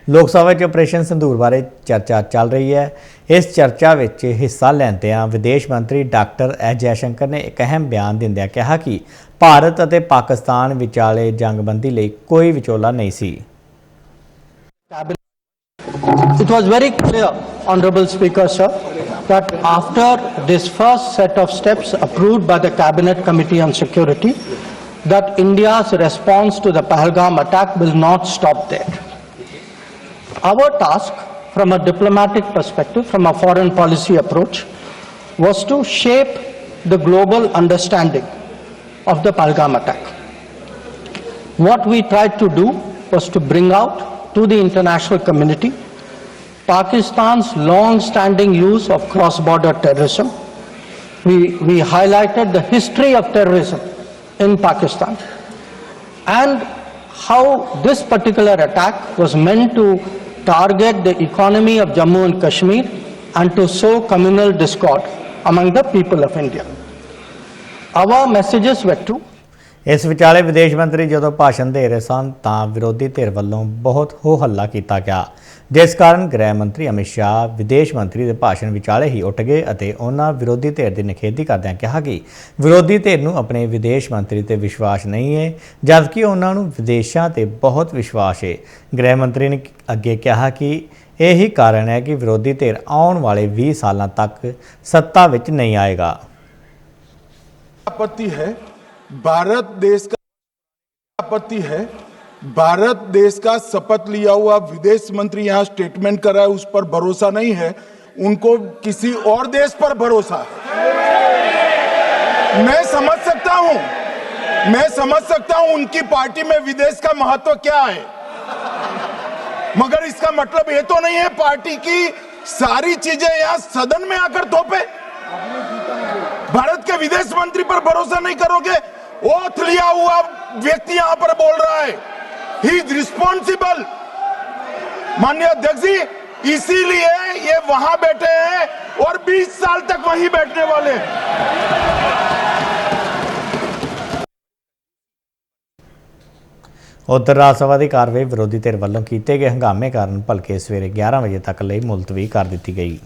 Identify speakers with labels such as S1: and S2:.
S1: लोक सभा ऑपरेशन संदूर बारे चर्चा चल रही है। इस चर्चा में हिस्सा लैंदियां विदेश मंत्री डॉक्टर एस जयशंकर ने एक अहम बयान दिंदियां कहा कि भारत और पाकिस्तान विचाले जंगबंदी लई कोई विचोला नहीं सी।
S2: It was very clear, Honorable Speaker, sir, that after this first set of steps approved by the Cabinet Committee on Security, that India's response to the Pahalgam attack will not stop there. Our task, from a diplomatic perspective, from a foreign policy approach, was to shape the global understanding of the Pahalgam attack. What we tried to do was to bring out to the international community Pakistan's long-standing use of cross-border terrorism. We highlighted the history of terrorism in Pakistan and how this particular attack was meant to target the economy of Jammu and Kashmir and to sow communal discord among the people of India. Our messages were to
S1: इस विचाले विदेश मंत्री जो भाषण दे रहे सन तां विरोधी धिर वल्लों बहुत हो हल्ला किया गया, जिस कारण गृह मंत्री अमित शाह विदेश मंत्री के भाषण विचाले ही उठ गए और उन्होंने विरोधी धिर की निखेधी करदਿਆਂ कहा कि विरोधी धिर नूं अपने विदेश मंत्री ते विश्वास नहीं है, जबकि उन्होंने विदेशों ते बहुत विश्वास है। गृह मंत्री ने अगे कहा कि यही कारण है कि विरोधी धिर आने वाले 20 सालों तक सत्ता विच नहीं आएगा।
S3: आपत्ति है भारत देश का, आपत्ति है भारत देश का शपथ लिया हुआ विदेश मंत्री यहां स्टेटमेंट कर रहा है, उस पर भरोसा नहीं है, उनको किसी और देश पर भरोसा है। मैं समझ सकता हूं उनकी पार्टी में विदेश का महत्व क्या है, मगर इसका मतलब ये तो नहीं है पार्टी की सारी चीजें यहां सदन में आकर थोपे। भारत के विदेश मंत्री पर भरोसा नहीं करोगे? ओथ लिया हुआ व्यक्ति यहां पर बोल रहा है, ही इज रिस्पॉन्सिबल। माननीय अध्यक्ष जी, इसीलिए ये वहां बैठे हैं और 20 साल तक वहीं बैठने वाले हैं।
S1: उधर राज्यसभा की कार्रवाई विरोधी धिर वल्लों किए गए हंगामे कारण भलके सवेरे 11 बजे तक लई मुलतवी कर दी गई।